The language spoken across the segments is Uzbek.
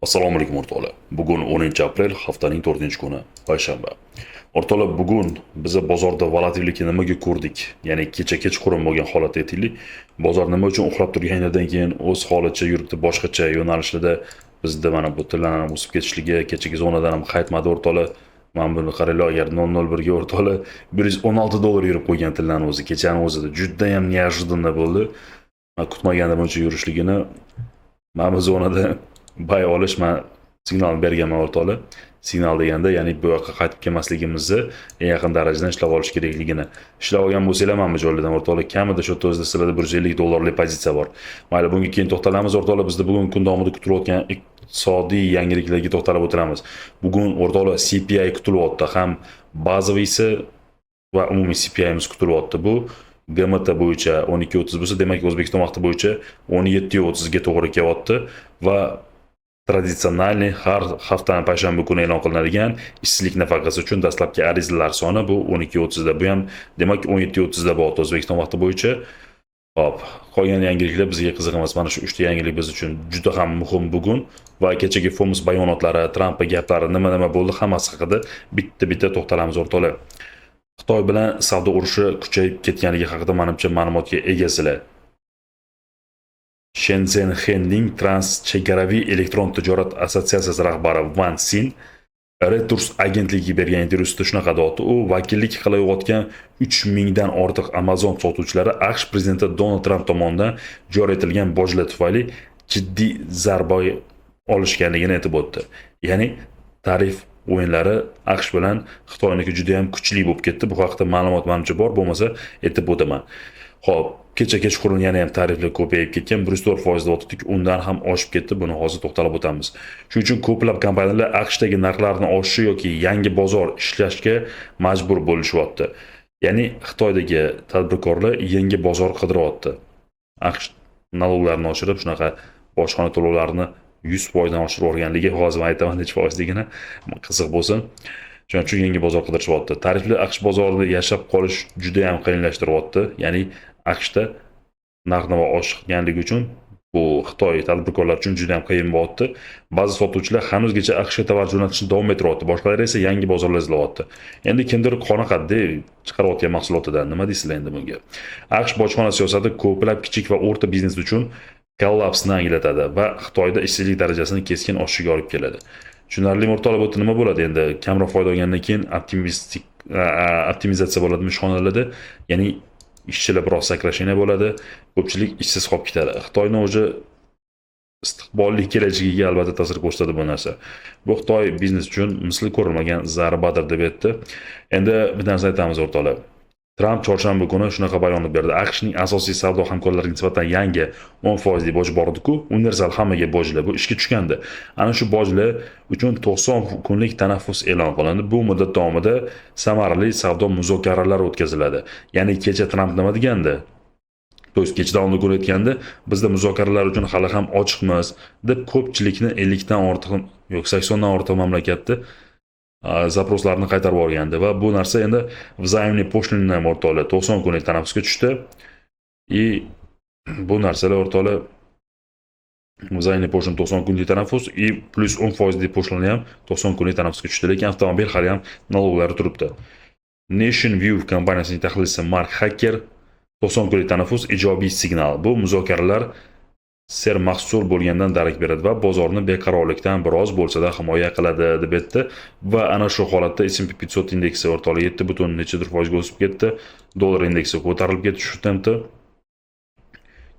Assalomu alaykum o'rtoqlar. Bugun 10-aprel, haftaning 4-kuni, payshanba. O'rtoqlar, bugun biz bozorda volatillikni nimaga ko'rdik? Ya'ni kecha kechqurun bo'lgan holatda aytaylik. Bozor nima uchun uxlab turganidan keyin o'z holicha yuribdi, boshqacha yo'nalishlarda bizda mana bu tillarning o'sib ketishligi kechagi zonadan ham qaytmadi o'rtoqlar. Mana buni qaranglar, agar 001 ga o'rtoqlar $116 yurib qo'ygan tillarning o'zi kechani o'zida juda ham неожиданно bo'ldi. Men kutmagandim buncha yurishligini. Mana bu zonada bay olish men signal berganman o'rtoqlar. Signal deganda, ya'ni bu yoqqa qaytib kelmasligimizni eng yaqin darajada ishlab olish kerakligini. Ishlab olgan bo'lsanglar mana bu joylardan o'rtoqlar kamida shu yerda o'zida sizlarda $150 pozitsiya bor. Mayli, bunga keyin to'xtalamiz o'rtoqlar. Bizda bugun kun davomida kutilayotgan iqtisodiy yangiliklarga to'xtalib o'tiramiz. Bugun o'rtoqlar CPI kutilyapti, ham bazaviysi va umumiy CPI'miz kutilyapti. Bu GMT bo'yicha 12.30 bo'lsa, demak O'zbekiston vaqti bo'yicha 17.30 ga to'g'ri kelyapti va traditsionalniy har haftani payshanba kuni e'lon qilinadigan ishsizlik nafaqasi uchun dastlabki arizalar soni bu 12.30 da. Bu ham demak 17.30 da bo'ldi O'zbekiston vaqti bo'yicha. Hop, qolgan yangiliklar bizga qiziq emas. Mana shu 3 ta yangilik biz uchun juda ham muhim bugun va kechagi Fomus bayonotlari, Tramp gaplari nima bo'ldi, hammasi haqida bitta to'xtalamiz o'rtoqlar. Xitoy bilan savdo urushi kuchayib ketganligi haqida menimcha ma'lumotga egasizlar. Shenzhen Henning Transchegaraviy elektron tijorat assotsiatsiyasi rahbari Van Sin Reuters agentligiga bergan intervyusida shunaqa deyapti. U vakillik qilayotgan 3000 dan ortiq Amazon sotuvchilari AQSh prezidenti Donald Tramp tomonidan joriy etilgan bojlar tufayli jiddiy zarba olishganligini aytib o'tdi. Ya'ni tarif o'yinlari AQSh bilan Xitoyniki juda ham kuchli bo'lib ketdi. Bu haqda ma'lumot menimcha bor, bo'lmasa aytib o'taman. Xo'p, kecha kechqurun yana ham tariflar ko'payib ketgan, 104% o'tdik, undan ham oshib ketdi. Buni hozir to'xtalib o'tamiz. Shuning uchun ko'plab kompaniyalar AQShdagi narxlarni oshishi yoki yangi bozor ishlashga majbur bo'lishyapti. Ya'ni Xitoydagi tadbirkorlar yangi bozor qidiryapti. AQSh налогlarni oshirib, shunaqa bojxona to'lovlarini 100% dan oshirib o'rganligi, hozir men aytaman necha foizligini, qiziq bo'lsin. Shuning uchun yangi bozor qidirishyapti. Tarifli AQSh bozorida yashab qolish juda ham qiyinlashtiryapti. Ya'ni AQShda narx-navo oshganligi uchun bu Xitoy tadbirkorlar uchun juda ham qiyin bo'lyapti. Ba'zi sotuvchilar hanuzgacha AQShga tovar jo'natishni davom ettiryapti, boshqalar esa yangi bozorlar izlayapti. Endi kimdir qoniqadi chiqarayotgan mahsulotidan. Nima deysizlar endi bunga? AQSh bojxona siyosati ko'plab kichik va o'rta biznes uchun kollapsni anglatadi va Xitoyda ishsizlik darajasini keskin oshishiga olib keladi. Tushunarli o'rtoqlar, bu nima bo'ladi endi? Kamroq foyda olgandan keyin optimizatsiya bo'ladimi ishxonalarda? Ya'ni ishchilar biroz sakrashina bo'ladi, ko'pchilik ishsiz qolib ketadi. Xitoyning o'zi istiqbolli kelajagiga albatta ta'sir ko'rsatadi bu narsa. Bu Xitoy biznes uchun misli ko'rilmagan zarbadir deb aytdi. Endi bir narsa aytamiz o'rtoqlar. Tramp chorshanba kuni shunaqa bayonot berdi. AQShning asosiy savdo hamkorlariga nisbatan yangi 10% boj bor edi-ku, universal hammaga bojlar bu ishga tushgandi. Ana shu bojlar uchun 90 kunlik tanaffus e'lon qilindi. Bu muddat davomida samarali savdo muzokaralari o'tkaziladi. Ya'ni kecha Tramp nima degandi? Kecha davomida ko'rayotganda, bizda muzokaralar uchun hali ham ochiqmiz deb ko'pchilikni 50 dan ortiq yo'q 80 dan ortiq mamlakatda zaproslarni qaytarib yuborgandi va bu narsa endi взаимный пошлина o'rtoqlar 90 kunlik tanaffusga tushdi. Bu narsalar o'rtoqlar взаимный пошлина 90 kunlik tanaffus plus 10% po'shlina ham 90 kunlik tanaffusga tushdi, lekin avtomobil hali ham nologlari turibdi. Nation View kompaniyasining tahlilchisi Mark Hacker 90 kunlik tanaffus ijobiy signal. Bu muzokaralar sermahsul bo'lgandan darak beradi va bozorni beqarorlikdan biroz bo'lsa-da himoya qiladi deb aytdi va ana shu holatda S&P 500 indeksi o'rtoqlar 7.4% o'sib ketdi. Dollar indeksi ko'tarilib ketdi shu tempda.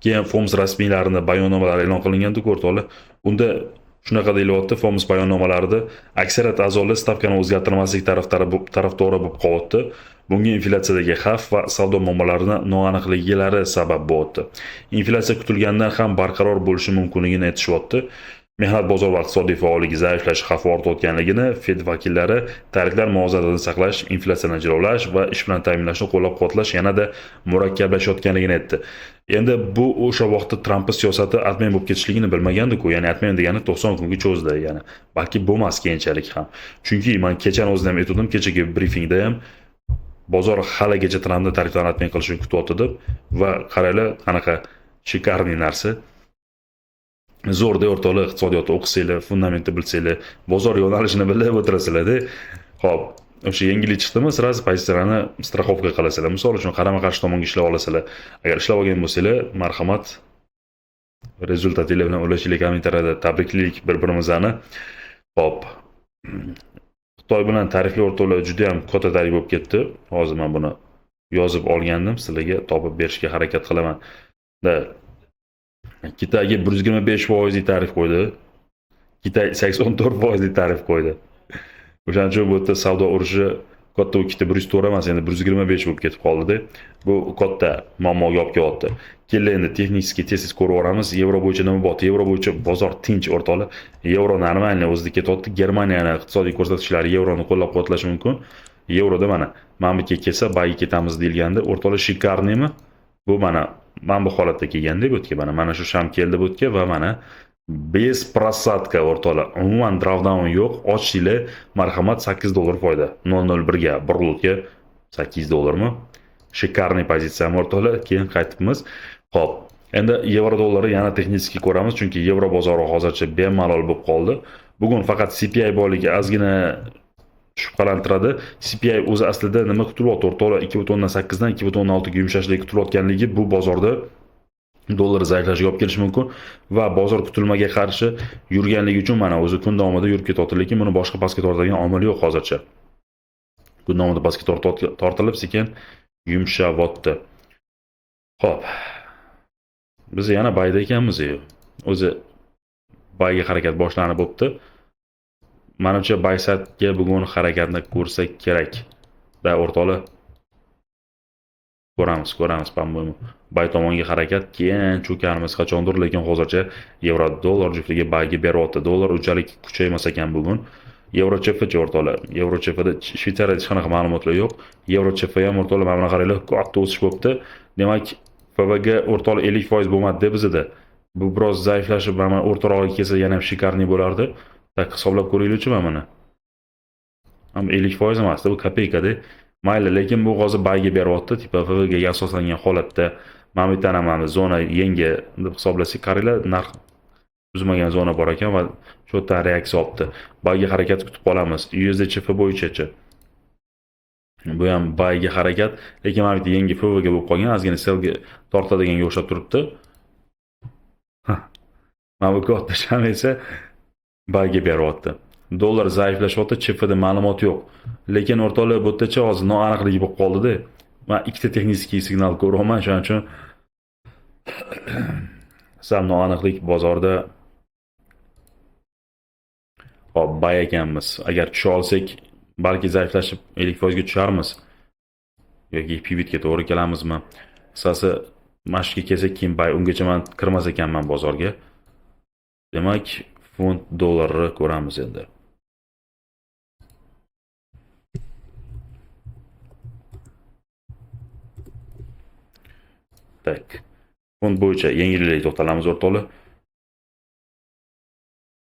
Keyin Fomus rasmiylarining bayonnomalari e'lon qilingandi o'rtoqlar. Unda shunaqa deyilyapti, Fomus bayonnomalarida aksariyat a'zolar stavkani o'zgartirmaslik tarafdori bo'lib qoldi. Bunga inflyatsiyadagi xavf va savdo muammolarining noaniqliklari sabab bo'ldi. Inflyatsiya kutilgandan ham barqaror bo'lishi mumkinligini aytishyapti. Mehnat bozor va iqtisodiy faolligi zaiflash xavfi ortayotganligini, Fed vakillari tariflar muvozanatini saqlash, inflyatsiyani jilovlash va ish bilan ta'minlashni qo'llab-quvvatlash yanada murakkablashayotganligini aytdi. Endi bu o'sha vaqtda Tramp siyosati admin bo'lib ketishligini bilmagandi-ku, ya'ni admin degani 90 kunga cho'zdi, ya'ni balki bo'lmas keyinchalik ham. Chunki men kechani o'zim ham aytdim, kechagi briefingda ham bozor haligacha Trampni tariflarni admin qilishini kutyapti deb va qaranglar, qanaqa shikarniy narsa. zo'rda o'rtoqlar iqtisodiyotni o'qisanglar, fundamentni bilsanglar, bozor yo'nalishini bilib o'tirasizlar-da. Xo'p, o'sha yangilik chiqdimi, sразу pozitsiyalarni страховка qilasizlar. Misol uchun qarama-qarshi tomonga ishlab olasizlar. Agar ishlab olgan bo'lsanglar, marhamat, rezultatinglar bilan ulashinglar kommentariyada. Tabriklaylik bir-birimizni. Xo'p. Xitoy bilan tarifli o'rtoqlar juda ham katta tarif bo'lib ketdi. Hozir men buni yozib olgandim, sizlarga topib berishga harakat qilaman. Xitoyga 125% tarif qo'ydi. Xitoy 84% tarif qo'ydi. O'shaning uchun bu yerda savdo urushi katta ikkita 104 emas, endi 125 bo'lib ketib qoldi-da. Bu katta muammoga olib kelyapti. Keling endi texnik tez ko'rib olamiz. Yevro bo'yicha nima bo'lyapti? Yevro bo'yicha bozor tinch o'rtoqlar. Yevro normalniy o'zida ketyapti. Germaniyani iqtisodiy ko'rsatkichlari yevroni qo'llab-quvvatlashi mumkin. Yevroda mana mamlakatga kelsa bayga ketamiz deyilganda, o'rtoqlar shikarniymi? Bu mana bu holatda kelganda bu yerga mana shu sham keldi bu yerga va mana bez prosatka o'rtoqlar. Umuman drawdown yo'q. Ochinglar, marhamat, $8 foyda. 001 ga 1 lotga $8mi? Shikarniy pozitsiya o'rtoqlar. Keyin qaytibmiz. Xo'p, endi yevro dollari yana texnik ko'ramiz, chunki yevro bozori hozircha bemalol bo'lib qoldi. Bugun faqat CPI borligi ozgina shubhalantiradi. CPI o'zi aslida nima kutilyapti o'rtoqlar? 2.8 dan 2.6 ga yumshashlik kutilayotganligi bu bozorda dollar zaiflashiga olib kelishi mumkin va bozor kutilmaga qarshi yurganligi uchun mana o'zi kun davomida yurib ketyapti, lekin buni boshqa pastga tortadigan omil yo'q hozircha. Kun davomida pastga tortilib sekin yumshayapti. Xo'p. Biz yana bayda ekanmiz. O'zi bayga harakat boshlanib bo'pti. Menimcha baysatga bugun harakatni ko'rsak kerak. Da o'rtoqlar. Ko'ramiz, pam-pam. Bay tomonga harakat, keyin cho'karmiz qachondir, lekin hozircha yevro dollar juftligi bayga beryapti. Dollar unchalik kuchaymas ekan bugun. Yevro CFC o'rtoqlar. Yevro CFda Shvetsariyada hech qanaqa ma'lumotlar yo'q. Yevro CF ham o'rtoqlar mana qaranglar, katta o'sish bo'pti. Demak, FVG o'rtoqlar 50% bo'lmadi bizda. Bu biroz zaiflashib, mana o'rtarog'iga kelsa yana ham shikarniy bo'lardi. Tak hisoblab ko'ringlar-chi mana. Ham 50% emas, bu kopeyka-da. Mayli, lekin bu hozir bayga beryapti, tipa FVG ga asoslangan holatda. Mana bu yerdan zona yangi deb hisoblasak, qaranglar, narx buzmagan zona bor ekan va shu yerdan reaksiya olibdi. Bayga harakat kutib qolamiz. USD bo'yicha-chi. Bu ham bayga harakat, lekin mana bu yangi FVG bo'lib qolgan, ozgina selga tortadiganga o'xshab turibdi. Mana bu katta sham esa bayga beryapti. Dollar zaiflashyapti, CFda ma'lumot yo'q. Lekin o'rtoqlar bu yerdacha hozir noaniqlik bo'lib qoldi-da. Men ikkita texnik signal ko'ryapman, shuning uchun sal noaniqlik bozorda. Hop, bay ekanmiz. Agar tusha olsak, balki zaiflashib 50% ga tusharmiz. Yoki pivotga to'g'ri kelamizmi? Qisqasi, mashqga kelsak, keyin bay ungacha men kirmas ekanman bozorga. Demak, funt dollarni ko'ramiz endi. Tak. Funt bo'yicha yangiliklarga to'xtalamiz o'rtoqlar.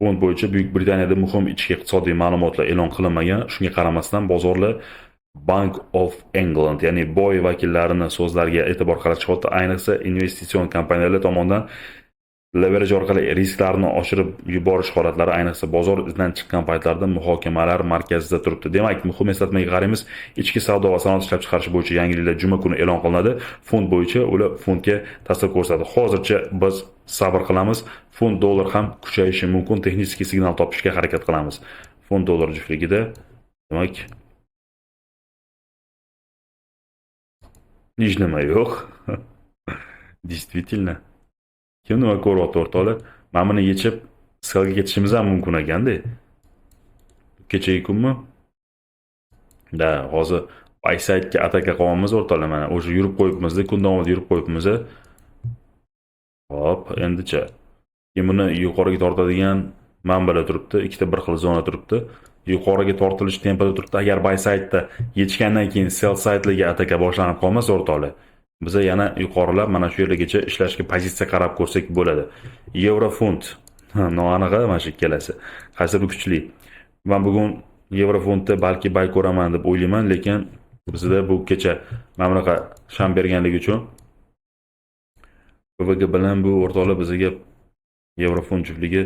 Funt bo'yicha Buyuk Britaniyada muhim ichki iqtisodiy ma'lumotlar e'lon qilinmagan. Shunga qaramasdan bozorlar Bank of England, ya'ni boy vakillarining so'zlariga e'tibor qaratishyapti. Ayniqsa investitsion kompaniyalar tomonidan leverage orqali risklarni oshirib yuborish holatlari ayniqsa bozor izdan chiqqan paytlarda muhokamalar markazida turibdi. Demak, muhim eslatmaga qaraymiz. Ichki savdo va sanoat ishlab chiqarish bo'yicha yangiliklar juma kuni e'lon qilinadi. Funt bo'yicha ular funtga ta'sir ko'rsatadi. Hozircha biz sabr qilamiz. Funt dollar ham kuchayishi mumkin. Texnik signal topishga harakat qilamiz. Funt dollar juftligida demak hech nima yo'q. Действительно. Kim nima ko'ryapti o'rtoqlar? Mana buni yechib selga ketishimiz ham mumkin ekanda. Kechagi kunmi? Da, hozir Paysaytga ataka qilamiz o'rtoqlar, mana o'sha yurib qo'yibmiz-da, kun davomida yurib qo'yibmiz. Hop, endicha. Keyin buni yuqoriga tortadigan manbalar turibdi, ikkita bir xil zona turibdi. Yuqoriga tortilish tempida turibdi. Agar Paysaytda yetishgandan keyin sell saytlarga ataka boshlanib qolmasa o'rtoqlar, biz yana yuqorilab mana shu yergacha ishlashga pozitsiya qarab ko'rsak bo'ladi. Yevro funt noaniq mana shu ikkalasi. Qaysi bir kuchli? Men bugun yevro funtda balki bay ko'raman deb o'ylayman, lekin bizda bu kecha mana bunaqa sham berganligi uchun BVG bilan bu o'rtoqlar bizga Yevrofond juftligi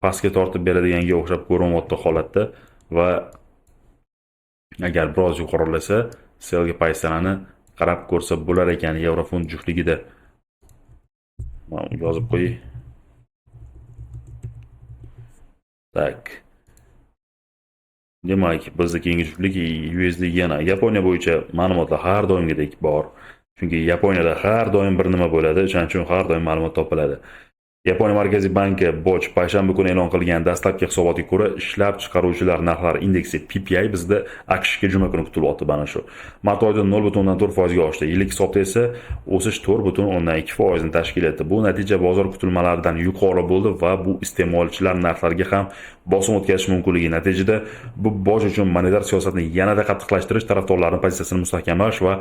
pastga tortib beradiganga o'xshab ko'rinyapti holatda va agar biroz yuqorilasa, selga pozitsiyalarni qarab ko'rsa bo'lar ekan. Yevrofond juftligida yozib qo'ying. Tak. Demak, bizda keyingi juftlik USD yana. Yaponiya bo'yicha ma'lumotlar har doimgidek bor. Chunki Yaponiyada har doim bir nima bo'ladi, o'shaning uchun har doim ma'lumot topiladi. Yaponiya Markaziy banki BOJ payshanba kuni e'lon qilgan dastlabki hisobotga ko'ra, ishlab chiqaruvchilar narxlari indeksi PPI bizda AQShga juma kuni kutilyapti mana shu. Mart oyida 0.4% ga oshdi. Yillik hisobda esa o'sish 4.2% ni tashkil etdi. Bu natija bozor kutilmalaridan yuqori bo'ldi va bu iste'molchilar narxlariga ham bosim o'tkazishi mumkinligi. Natijada bu BOJ uchun monetar siyosatni yanada qattiqlashtirish, tarafdorlarning pozitsiyasini mustahkamlash va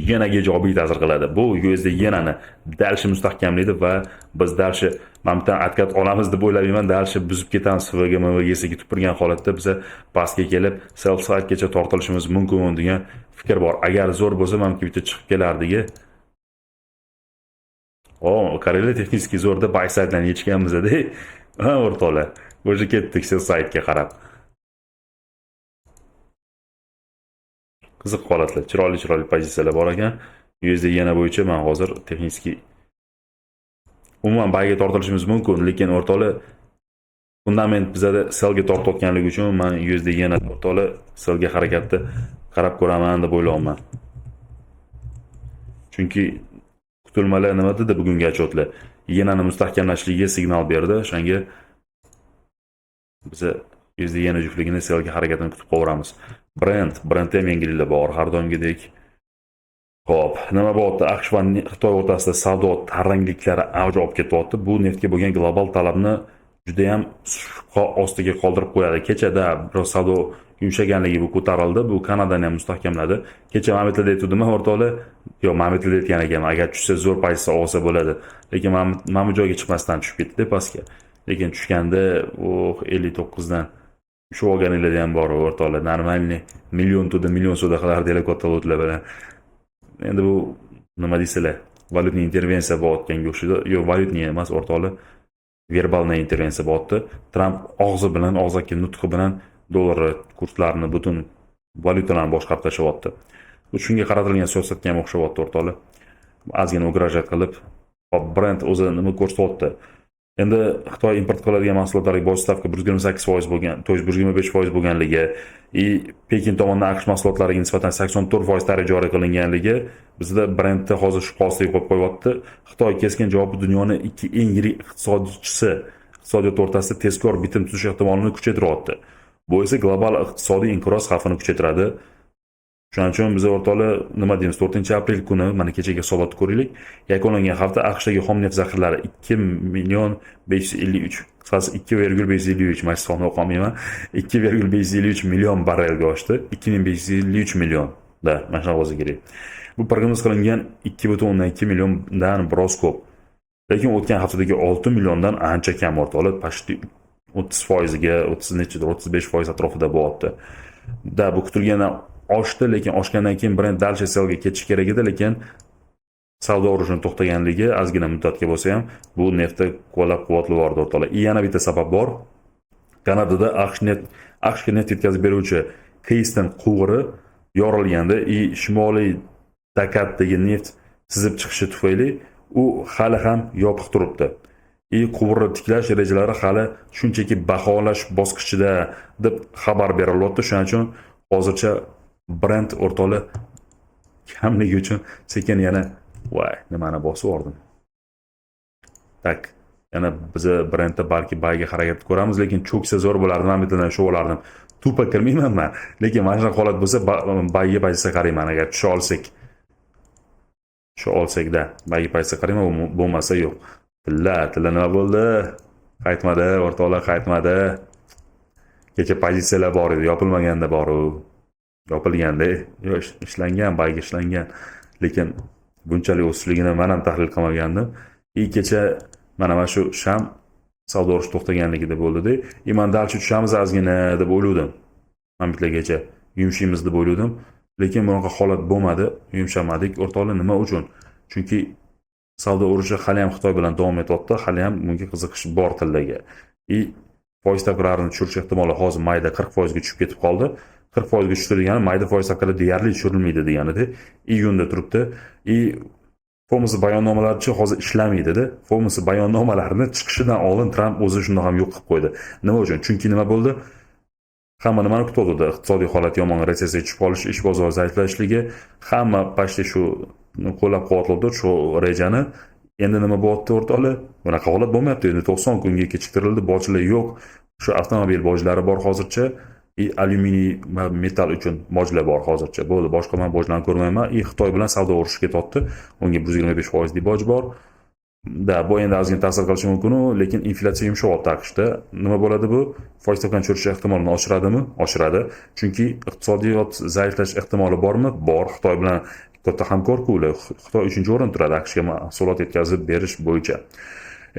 yenaga ijobiy ta'sir qiladi. Bu USD yenani dalshi mustahkamlaydi va biz dalshi mamtan atkat olamiz deb o'ylayman, dalshi buzib ketamiz FVG-MVG'siga tupurgan holatda biza pastga kelib sell sidegacha tortilishimiz mumkin degan fikr bor. Agar zo'r bo'lsa, mamki bitta chiqib kelardigi. Kareli texnik zo'rda buy side'larni yechganmiz-da. Ha, o'rtoqlar. O'sha ketdik sell side'ga qarab. Qiziq holatlar, chiroyli pozitsiyalar bor ekan. USD yana bo'yicha men hozir texnik umuman buyga tortilishimiz mumkin, lekin o'rtoqlar fundament bizada sellga tortayotganligi uchun men USD yana o'rtoqlar sellga harakatni qarab ko'raman deb o'ylayman. Chunki kutilmalar nima dedi bugungi otchotlar? Yenani mustahkamlashligiga signal berdi. O'shanga biz USD yana juftligini sellga harakatini kutib qolamiz. Brentda ham yangiliklar bor, har doimgidek. Xo'p, nima bo'lyapti? AQSh va Xitoy o'rtasida savdo tarrangliklari avj olib ketyapti. Bu neftga bo'lgan global talabni juda ham shubha ostiga qoldirib qo'yadi. Kechada biroz savdo yumshaganligi bu ko'tarildi. Bu Kanadani ham mustahkamladi. Kecha mamlakatda aytdim o'rtoqlar, yo'q, mamlakatda aytgan ekan, agar tushsa zo'r pozitsiya olsa bo'ladi. Lekin mana bu joyga chiqmasdan tushib ketdi pastga. Lekin tushganda 59 dan tushib olganinglar ham bor o'rtoqlar. Normalniy million so'da qilardilar katta lotlar bilan. Endi bu nima deysizlar? Valyutni intervensiya bo'layotganga o'xshaydi. Yo'q, valyutni emas, o'rtoqlar. Verbalniy intervensiya bo'lyapti. Tramp og'zi bilan, og'zaki nutqi bilan dollar kurslarini, butun valyutalarni boshqarib tashlayapti. Bu shunga qaratilgan siyosatga ham o'xshayapti, o'rtoqlar. Ozgina ugrajat qilib, Brent o'zi nima ko'rsatyapti? Endi Xitoy import qiladigan mahsulotlarga bosh stavka 128% bo'lgan, 125% bo'lganligi, Pekin tomonidan AQSh mahsulotlariga nisbatan 84% tarif joriy qilinganligi bizda Brentda hozir shubha ostiga qo'yib qo'yapti. Xitoy keskin javobi dunyoning ikki eng yirik iqtisodiyot o'rtasida tezkor bitim tuzish ehtimolini kuchaytiryapti. Bu esa global iqtisodiy inqiroz xavfini kuchaytiradi. Shuning uchun biz o'rtoqlar nima deymiz, 4-aprel kuni mana kechagi hisobotni ko'raylik. Yakunlangan hafta AQShdagi xom neft zaxiralari 2.553, qisqasi 2.553, men sonni o'qimayman, 2.553 million barrelga oshdi. 2553 million da, mana shunaqa bo'lsa kerak. Bu prognoz qilingan 2.2 milliondan biroz ko'p. Lekin o'tgan haftadagi 6 milliondan ancha kam o'rtoqlar, pashti 30% ga, 30 nechidir, 35% atrofida bo'lyapti. Da bu kutilgandan oshdi, lekin oshgandan keyin Brent dalshi sellga ketish kerak edi, lekin savdo urushining to'xtaganligi ozgina muddatga bo'lsa ham bu neftda qo'llab-quvvatlayapti o'rtoqlar. Yana bitta sabab bor. Kanadada AQShga neft yetkazib beruvchi Keystone quvuri yorilganda, shimoliy Dakatdagi neft sizib chiqishi tufayli u hali ham yopiq turibdi. Quvurni tiklash rejalari hali shunchaki baholash bosqichida deb xabar berilyapti. Shuning uchun hozircha Brent o'rtoqlar kamligi uchun sekin yana nimani bosib yubordim. Tak, yana biz Brentda balki buyga harakat ko'ramiz, lekin cho'ksa zo'r bo'lardi, men bittadan shu bo'lardim. Tupa kirmayman men, lekin mana shunaqa holat bo'lsa buyga pozitsiya qarayman, agar tusha olsak-da, buyga pozitsiya qarayman, bo'lmasa yo'q. Tilla nima bo'ldi? Qaytmadi, o'rtoqlar, qaytmadi. Kecha pozitsiyalar bor edi, yopilmaganda bor-u. Yopilganda, yo'q, ishlangan, buyga ishlangan. Lekin bunchalik o'sishligini men ham tahlil qilmagandim. Kecha mana shu sham savdo urushi to'xtaganligida bo'ldi-da. Men dalchi tushamiz ozgina deb o'yladim. Men bitlagacha yumshaymiz deb o'yladim. Lekin bunaqa holat bo'lmadi, yumshamadik o'rtoqlar. Nima uchun? Chunki savdo urushi hali ham Xitoy bilan davom etyapti, hali ham bunga qiziqish bor tildaga. Foiz stavkalarini tushirish ehtimoli hozir mayda 40% ga tushib ketib qoldi. 40% ga tushdi degani mayda foiz stavkalari deyarli tushirilmaydi deganida. Iyunda turibdi. FOMC bayonnomalarichi hozir ishlamaydi-da. FOMC bayonnomalarini chiqishidan oldin Tramp o'zi shunday ham yo'q qilib qo'ydi. Nima uchun? Chunki nima bo'ldi? Hamma nimani kutadi? Iqtisodiy holat yomon, resessiya tushib qolish, ish bozori zaiflashligi, hamma pashti shu qo'llab-quvvatlovdi shu rejani. Endi nima bo'lyapti o'rtoqlar? Bunaqa holat bo'lmayapti. Endi 90 kunga kechiktirildi, bojlar yo'q. Shu avtomobil bojlari bor hozircha. Alyuminiy va metall uchun bojlar bor hozircha. Bo'ldi, boshqa men bojlarni ko'rmayman. Xitoy bilan savdo urushi ketyapti. Unga 125% boj bor. Bu endi ozgina ta'sir qilishi mumkin, lekin inflyatsiya yumshayapti AQShda. Nima bo'ladi bu? Foiz stavkani tushirish ehtimolini oshiradimi? Oshiradi. Chunki iqtisodiyot zaiflash ehtimoli bormi? Bor. Xitoy bilan katta hamkor-ku ular. Xitoy 3-o'rin turadi AQShga mahsulot yetkazib berish bo'yicha.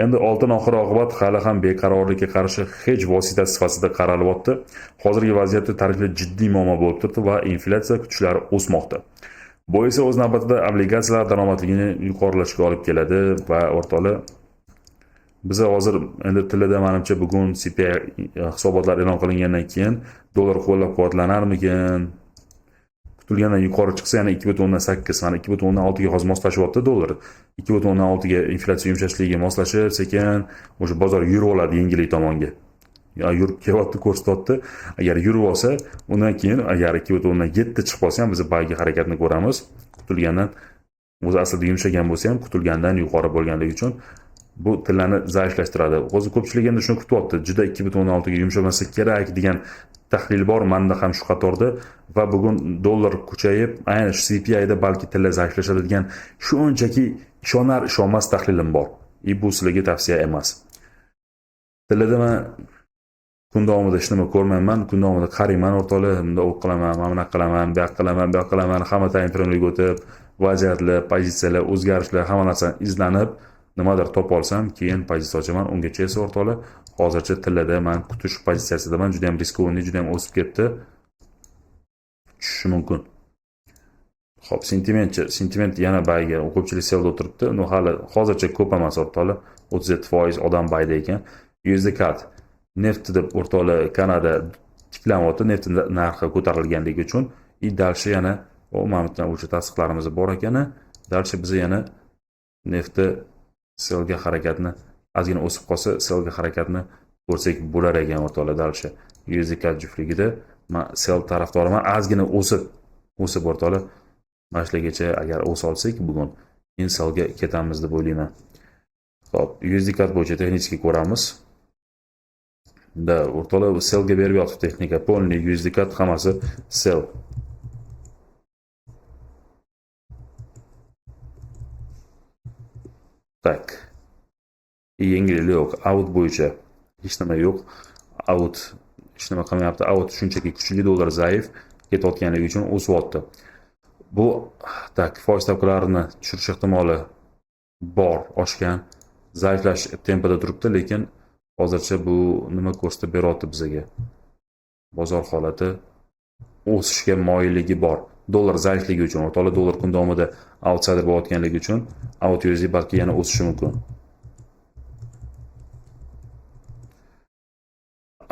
Endi oltin oxir-oqibat hali ham beqarorlikka qarshi hech vositasi sifatida qaralyapti. Hozirgi vaziyatda tariflar jiddiy muammo bo'lib turibdi va inflyatsiya kuchlari o'smoqda. Bu esa o'z navbatida obligatsiyalar daromadligini yuqorilashga olib keladi va o'rtoqlar, biz hozir endi tilida menimcha bugun CPI hisobotlari e'lon qilingandan keyin dollar qo'llab-quvvatlanarmikin? Kutilgandan yuqori chiqsa yana 2.8, mana 2.6 ga hozir moslashyapti dollar. 2.6 ga inflyatsiya yumshashligiga moslashib, sekin o'sha bozor yurib oladi yengillik tomonga. Yurib kelyapti, ko'rsatyapti. Agar yurib olsa, undan keyin agar 2.7 chiqib qolsa ham biz bayga harakatni ko'ramiz. Kutilgandan o'zi aslida yumshagan bo'lsa ham kutilgandan yuqori bo'lganligi uchun bu tillarni zaiflashtiradi. Hozir ko'pchilik endi shuni kutyapti. Juda 2.6 ga yumshamasa kerak degan tahlil bor, menda ham shu qatorda va bugun dollar kuchayib, aynan shu CPI da balki tillar zaiflashadi degan shunchaki ishonar ishonmas tahlilim bor. Bu sizlarga tavsiya emas. Tillarda men kun davomida hech nima ko'rmayman, kun davomida qarayman o'rtoqlar, unda o'q qilaman, mana bunaqa qilaman, bu yoqqa qilaman, hamma time frame'ga o'tib, vaziyatlar, pozitsiyalar, o'zgarishlar, hamma narsani izlanib, nimadir topa olsam, keyin pozitsiya ochaman. Ungacha esa o'rtoqlar, hozircha tillarda men kutish pozitsiyasidaman, juda ham riskovanniy, juda ham o'sib ketdi. Tushishi mumkin. Xo'p, sentiment yana bayga, ko'pchilik selda o'tiribdi. Hali hozircha ko'p emas o'rtoqlar, 37% odam bayda ekan. USD CAD neft deb o'rtoqlar Kanada tiklanyapti, neft narxi ko'tarilganligi uchun. Dalshi yana mana o'sha tasdiqlarimiz bor ekan. Dalshi biz yana neftni selga harakatni ozgina o'sib qolsa, selga harakatni ko'rsak bo'lar ekan o'rtoqlar. Dalshi USD CAD juftligida men sel tarafdoriman. Ozgina o'sib o'rtoqlar, mashlargacha agar o'sa olsak bugun men selga ketamiz deb o'ylayman. Xo'p, USD CAD bo'yicha texnik ko'ramiz. Da o'rtoqlar selga berib yotibdi texnika, polniy USD CAD hammasi sel. Tak. Yengillik yo'q, out bo'yicha hech nima yo'q. Out hech nima qilmayapti. Out shunchaki kuchli dollar zaif ketayotganligi uchun o'syapti. Bu foiz stavkalarini tushirish ehtimoli bor, oshgan, zaiflash tempida turibdi, lekin hozircha bu nima ko'rsatib beryapti bizga? Bozor holati o'sishga moyilligi bor. Dollar zaifligi uchun, o'rtoqlar, dollar kun davomida outsider bo'layotganligi uchun out USD balki yana o'sishi mumkin.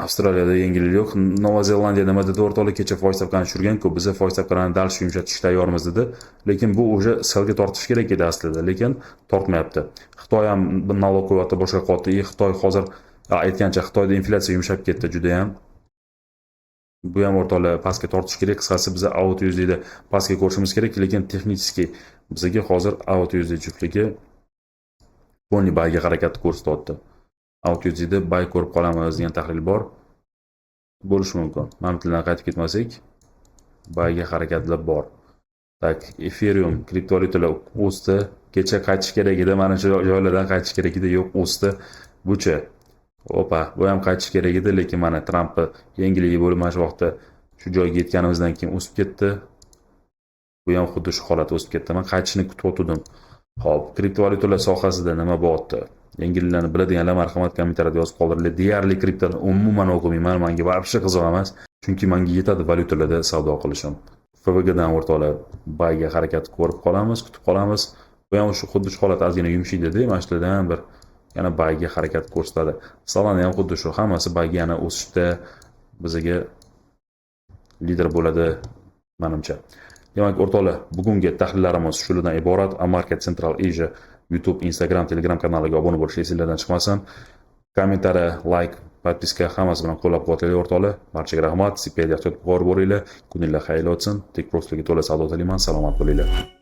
Avstraliyada yengillik yo'q. Nova Zelandiya nima dedi o'rtoqlar, kecha foiz stavkani tushirgan-ku, biz foiz stavkalarini dalsh yumshatishga tayyormiz dedi. Lekin bu o'sha selga tortish kerak edi aslida, lekin tortmayapti. Xitoy ham nalog qo'yapti, boshqa qo'yapti. Xitoy hozir aytgancha Xitoyda inflyatsiya yumshab ketdi juda ham. Bu ham o'rtoqlar pastga tortish kerak. Qisqasi biz out USDda pastga ko'rishimiz kerak, lekin texnik bizga hozir out USD juftligi polniy bayga harakatni ko'rsatyapti. Out USDda bay ko'rib qolamiz degan tahlil bor. Bo'lishi mumkin. Ma'lumotlardan qaytib ketmasak, bayga harakatlar bor. Tak, Ethereum kriptovalyutalar o'sdi. Kecha qaytish kerak edi, mana shu joylardan qaytish kerak edi, yo'q, o'sdi. Bucha. Opa, bu ham qaytish kerak edi, lekin mana Trampni yengilligi bo'lib mana shu vaqtda shu joyga yetganimizdan keyin o'sib ketdi. Bu ham xuddi shu holat o'sib ketdi. Men qaytishni kutib o'tdim. Xo'p, kriptovalyutalar sohasida nima bo'lyapti? Yengilliklarni biladiganlar marhamat kommentariyada yozib qoldiringlar. Deyarli kriptoni umuman o'qimayman, menga вообще qiziq emas, chunki menga yetadi valyutalarda savdo qilishim. FVG dan o'rtoqlar bayga harakat ko'rib qolamiz, kutib qolamiz. Bu ham shu xuddi shu holat ozgina yumshaydida, mana shulardan bir yana bayga harakat ko'rsatadi. Solana ham xuddi shu, hammasi bayga yana o'sishda bizga lider bo'ladi menimcha. Demak, o'rtoqlar, bugungi tahlillarimiz shulardan iborat. Amarket Central Asia YouTube, Instagram, Telegram kanaliga obuna bo'lish esingizdan chiqmasin. Kommentariy, like, podpiska hammasi bilan qo'llab-quvvatlaylik o'rtoqlar. Barchaga rahmat. Siped ehtiyot bo'ringlar. Kuninglar xayrli o'tsin. Tekbroslarga to'la savdo tilayman. Salomat bo'linglar.